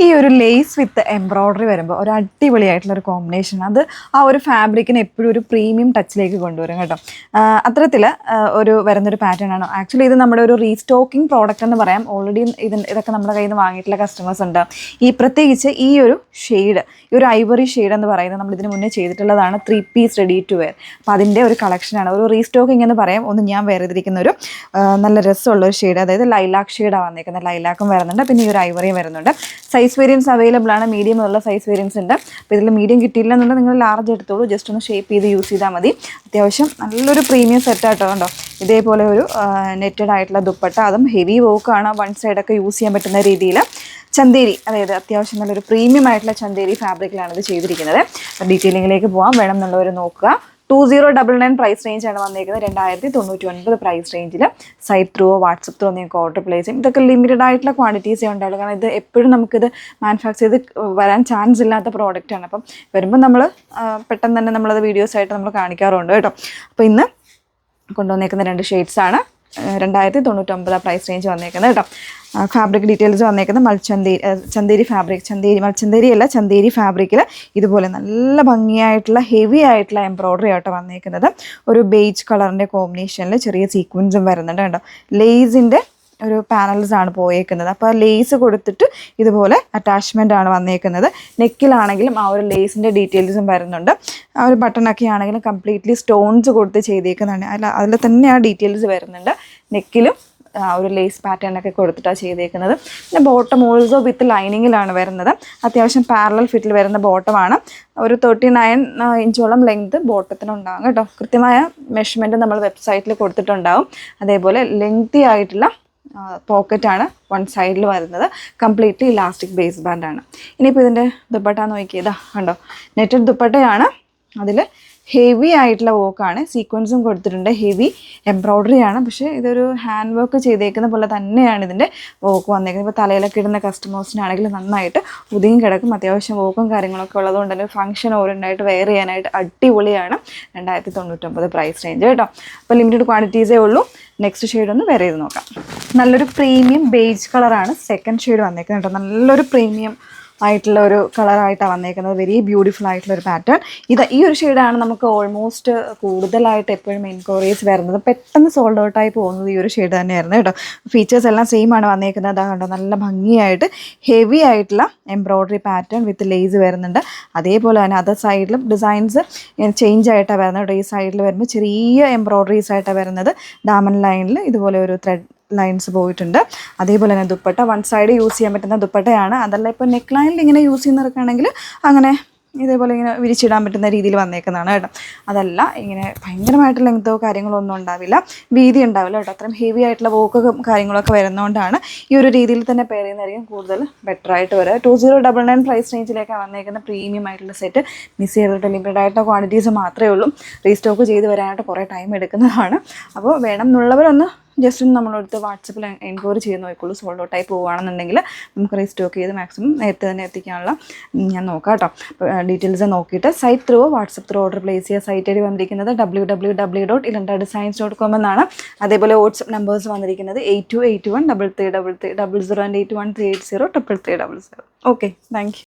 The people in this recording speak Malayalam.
ഈ ഒരു ലേസ് വിത്ത് എംബ്രോയ്ഡറി വരുമ്പോൾ ഒരു അടിപൊളിയായിട്ടുള്ളൊരു കോമ്പിനേഷൻ, അത് ആ ഒരു ഫാബ്രിക്കിനെ എപ്പോഴും ഒരു പ്രീമിയം ടച്ചിലേക്ക് കൊണ്ടുവരും കേട്ടോ. അത്തരത്തിൽ ഒരു വരുന്നൊരു പാറ്റേൺ ആണ്. ആക്ച്വലി ഇത് നമ്മുടെ ഒരു റീസ്റ്റോക്കിംഗ് പ്രോഡക്റ്റ് എന്ന് പറയാം. ഓൾറെഡി ഇതൊക്കെ നമ്മുടെ കയ്യിൽ നിന്ന് വാങ്ങിയിട്ടുള്ള കസ്റ്റമേഴ്സ് ഉണ്ട്. പ്രത്യേകിച്ച് ഈ ഒരു ഷെയ്ഡ്, ഈ ഒരു ഐവറി ഷെയ്ഡ് എന്ന് പറയുന്നത് നമ്മൾ ഇതിന് മുന്നേ ചെയ്തിട്ടുള്ളതാണ്. 3 പീസ് റെഡി ടു വെയർ. അപ്പോൾ അതിൻ്റെ ഒരു കളക്ഷനാണ്, ഒരു റീസ്റ്റോക്കിംഗ് എന്ന് പറയാം. ഒന്ന് ഞാൻ വെയർ ചെയ്തിരിക്കുന്ന ഒരു നല്ല രസമുള്ള ഒരു ഷെയ്ഡ്, അതായത് ലൈലാക്ക് ഷെയ്ഡാണ് വന്നിരിക്കുന്നത്. ലൈലാക്കും വരുന്നുണ്ട്, പിന്നെ ഈ ഒരു ഐവറിയും വരുന്നുണ്ട്. സൈസ് വേരിയൻസ് അവൈലബിൾ ആണ്, മീഡിയം ഉള്ള സൈസ് വേരിയൻസ് ഉണ്ട്. അപ്പോൾ ഇതിൽ മീഡിയം കിട്ടിയില്ല എന്നുണ്ടെങ്കിൽ നിങ്ങൾ ലാർജ് എടുത്തോളൂ, ജസ്റ്റ് ഒന്ന് ഷേപ്പ് ചെയ്ത് യൂസ് ചെയ്താൽ മതി. അത്യാവശ്യം നല്ലൊരു പ്രീമിയം സെറ്റായിട്ടോ കണ്ടോ. ഇതേപോലെ ഒരു നെറ്റഡ് ആയിട്ടുള്ള ദുപ്പട്ട, അതും ഹെവി വർക്കാണ്, വൺ സൈഡൊക്കെ യൂസ് ചെയ്യാൻ പറ്റുന്ന രീതിയിൽ ചന്തേരി, അതായത് അത്യാവശ്യം നല്ലൊരു പ്രീമിയം ആയിട്ടുള്ള ചന്തേരി ഫാബ്രിക്കിലാണ് ഇത് ചെയ്തിരിക്കുന്നത്. ഡീറ്റെയിലിങ്ങിലേക്ക് പോകാം, വേണം എന്നുള്ളവർ നോക്കുക. 2099 പ്രൈസ് റേഞ്ചാണ് വന്നിരിക്കുന്നത്. 2099 പ്രൈസ് റേഞ്ചിൽ സൈറ്റ് ത്രൂ വാട്സപ്പ് ത്രൂ നിങ്ങൾക്ക് ഓർഡർ പ്ലേസ് ചെയ്യും. ഇതൊക്കെ ലിമിറ്റഡ് ആയിട്ടുള്ള ക്വാണ്ടിറ്റീസേ ഉണ്ടാവുള്ളൂ, കാരണം ഇത് എപ്പോഴും നമുക്കിത് മാനുഫാക്ചർ ചെയ്ത് വരാൻ ചാൻസ് ഇല്ലാത്ത പ്രോഡക്റ്റാണ്. അപ്പം വരുമ്പോൾ നമ്മൾ പെട്ടെന്ന് തന്നെ നമ്മളത് വീഡിയോസായിട്ട് നമ്മൾ കാണിക്കാറുണ്ട് കേട്ടോ. അപ്പോൾ ഇന്ന് കൊണ്ടുവന്നേക്കുന്ന 2 ഷെയ്ഡ്സാണ്. 2099 പ്രൈസ് റേഞ്ച് വന്നേക്കുന്നത് കേട്ടോ. ഫാബ്രിക് ഡീറ്റെയിൽസ് വന്നേക്കുന്നത് ചന്തേരി ഫാബ്രിക്, ചന്തേരി ഫാബ്രിക്കിൽ ഇതുപോലെ നല്ല ഭംഗിയായിട്ടുള്ള ഹെവി ആയിട്ടുള്ള എംബ്രോയ്ഡറി ആയിട്ട് വന്നേക്കുന്നത്. ഒരു ബേജ് കളറിൻ്റെ കോമ്പിനേഷനിൽ ചെറിയ സീക്വൻസും വരുന്നുണ്ട് കേട്ടോ. ലേസിൻ്റെ ഒരു പാനൽസ് ആണ് പോയേക്കുന്നത്. അപ്പോൾ ലേസ് കൊടുത്തിട്ട് ഇതുപോലെ അറ്റാച്ച്മെൻ്റ് ആണ് വന്നേക്കുന്നത്. നെക്കിലാണെങ്കിലും ആ ഒരു ലേസിൻ്റെ ഡീറ്റെയിൽസും വരുന്നുണ്ട്. ആ ഒരു ബട്ടണൊക്കെ ആണെങ്കിലും കംപ്ലീറ്റ്ലി സ്റ്റോൺസ് കൊടുത്ത് ചെയ്തേക്കുന്നതാണ്. അതിൽ തന്നെ ആ ഡീറ്റെയിൽസ് വരുന്നുണ്ട്. നെക്കിലും ഒരു ലേസ് പാറ്റേണൊക്കെ കൊടുത്തിട്ടാണ് ചെയ്തേക്കുന്നത്. പിന്നെ ബോട്ടം ഓൾസോ വിത്ത് ലൈനിങ്ങിലാണ് വരുന്നത്. അത്യാവശ്യം പാരലൽ ഫിറ്റിൽ വരുന്ന ബോട്ടമാണ്. ഒരു 39 ഇഞ്ചോളം ലെങ്ത് ബോട്ടത്തിനുണ്ടാകും കേട്ടോ. കൃത്യമായ മെഷർമെൻറ്റ് നമ്മൾ വെബ്സൈറ്റിൽ കൊടുത്തിട്ടുണ്ടാവും. അതേപോലെ ലെങ്തി ആയിട്ടുള്ള പോക്കറ്റാണ് വൺ സൈഡിൽ വരുന്നത്. കംപ്ലീറ്റ്ലി ഇലാസ്റ്റിക് ബേസ് ബാൻഡാണ്. ഇനിയിപ്പോൾ ഇതിൻ്റെ ദുപ്പട്ട നോക്കിയതാ കണ്ടോ, നെറ്റഡ് ദുപ്പട്ടയാണ്. അതിൽ ഹെവി ആയിട്ടുള്ള വർക്കാണ്, സീക്വൻസും കൊടുത്തിട്ടുണ്ട്, ഹെവി എംബ്രോയ്ഡറി ആണ്. പക്ഷേ ഇതൊരു ഹാൻഡ് വർക്ക് ചെയ്തേക്കുന്ന പോലെ തന്നെയാണ് ഇതിൻ്റെ വർക്ക് വന്നേക്കുന്നത്. ഇപ്പോൾ തലയിലൊക്കെ ഇടുന്ന കസ്റ്റമേഴ്സിനാണെങ്കിൽ നന്നായിട്ട് ഒതുങ്ങി കിടക്കും. അത്യാവശ്യം വർക്കും കാര്യങ്ങളൊക്കെ ഉള്ളതുകൊണ്ട് തന്നെ ഫംഗ്ഷൻ ഓറിയൻ്റായിട്ട് വെയർ ചെയ്യാനായിട്ട് അടിപൊളിയാണ്. 2099 പ്രൈസ് റേഞ്ച് കേട്ടോ. അപ്പോൾ ലിമിറ്റഡ് ക്വാണ്ടിറ്റീസേ ഉള്ളൂ. നെക്സ്റ്റ് ഷെയ്ഡ് ഒന്ന് വെയർ ചെയ്ത് നോക്കാം. നല്ലൊരു പ്രീമിയം ബേജ് കളറാണ് സെക്കൻഡ് ഷെയ്ഡ് വന്നേക്കുന്നത് കേട്ടോ. നല്ലൊരു പ്രീമിയം ആയിട്ടുള്ള ഒരു കളറായിട്ടാണ് വന്നേക്കുന്നത്. വെരി ബ്യൂട്ടിഫുൾ ആയിട്ടുള്ള ഒരു പാറ്റേൺ. ഈ ഒരു ഷെയ്ഡാണ് നമുക്ക് ഓൾമോസ്റ്റ് കൂടുതലായിട്ട് എപ്പോഴും എൻക്വയറീസ് വരുന്നത്. പെട്ടെന്ന് സോൾഡ് ഔട്ടായി പോകുന്നത് ഈ ഒരു ഷെയ്ഡ് തന്നെയായിരുന്നു കേട്ടോ. ഫീച്ചേഴ്സ് എല്ലാം സെയിം ആണ് വന്നേക്കുന്നത്. അതാ കണ്ടോ, നല്ല ഭംഗിയായിട്ട് ഹെവി ആയിട്ടുള്ള എംബ്രോയ്ഡറി പാറ്റേൺ വിത്ത് ലേസ് വരുന്നുണ്ട്. അതേപോലെ തന്നെ അതർ സൈഡിലും ഡിസൈൻസ് ചേഞ്ച് ആയിട്ടാണ് വരുന്നത് കേട്ടോ. ഈ സൈഡിൽ വരുമ്പോൾ ചെറിയ എംബ്രോയ്ഡറീസ് ആയിട്ടാണ് വരുന്നത്. ദാമൻ ലൈനിൽ ഇതുപോലെ ഒരു ത്രെഡ് ലൈൻസ് പോയിട്ടുണ്ട്. അതേപോലെ തന്നെ ദുപ്പട്ട വൺ സൈഡ് യൂസ് ചെയ്യാൻ പറ്റുന്ന ദുപ്പട്ടയാണ്. അതല്ല ഇപ്പോൾ നെക്ക് ലൈനിൽ ഇങ്ങനെ യൂസ് ചെയ്യുന്നവർക്കാണെങ്കിൽ അങ്ങനെ ഇതേപോലെ ഇങ്ങനെ വിരിച്ചിടാൻ പറ്റുന്ന രീതിയിൽ വന്നേക്കുന്നതാണ് കേട്ടോ. അതല്ല ഇങ്ങനെ ഭയങ്കരമായിട്ട് ലെങ്തോ കാര്യങ്ങളോ ഒന്നും ഉണ്ടാവില്ല, വീതി ഉണ്ടാവില്ല കേട്ടോ. അത്രയും ഹെവി ആയിട്ടുള്ള വോക്ക് കാര്യങ്ങളൊക്കെ വരുന്നതുകൊണ്ടാണ് ഈ ഒരു രീതിയിൽ തന്നെ പെയർ ചെയ്യുന്നതായിരിക്കും കൂടുതൽ ബെറ്റർ ആയിട്ട് വരിക. 2099 പ്രൈസ് റേഞ്ചിലേക്കാണ് വന്നേക്കുന്ന പ്രീമിയം ആയിട്ടുള്ള സെറ്റ്. മിസ് ചെയ്തിട്ട് ലിമിറ്റഡ് ആയിട്ടുള്ള ക്വാണ്ടിറ്റീസ് മാത്രമേ ഉള്ളൂ. റീസ്റ്റോക്ക് ചെയ്ത് വരാനായിട്ട് കുറേ ടൈം എടുക്കുന്നതാണ്. അപ്പോൾ വേണം എന്നുള്ളവരൊന്ന് ജസ്റ്റ് ഒന്ന് നമ്മളടുത്ത് വാട്സപ്പിൽ എൻക്വയറി ചെയ്ത് നോക്കിക്കോളൂ. സോൾഡ് ഔട്ടായി പോവുകയാണെന്നുണ്ടെങ്കിൽ നമുക്ക് റീസ്റ്റോക്ക് ചെയ്ത് മാക്സിമം നേരത്തെ തന്നെ എത്തിക്കാനുള്ള ഞാൻ നോക്കാം കേട്ടോ. അപ്പോൾ ഡീറ്റെയിൽസ് നോക്കിയിട്ട് site through WhatsApp through order place ചെയ്യുക. സൈറ്റ് ഐ ഡി വന്നിരിക്കുന്നത് www.ilantadesigns.com എന്നാണ്. അതേപോലെ വാട്സപ്പ് നമ്പേഴ്സ് വന്നിരിക്കുന്നത് 8281 3333 0 and 81 380 33300. Okay, thank you.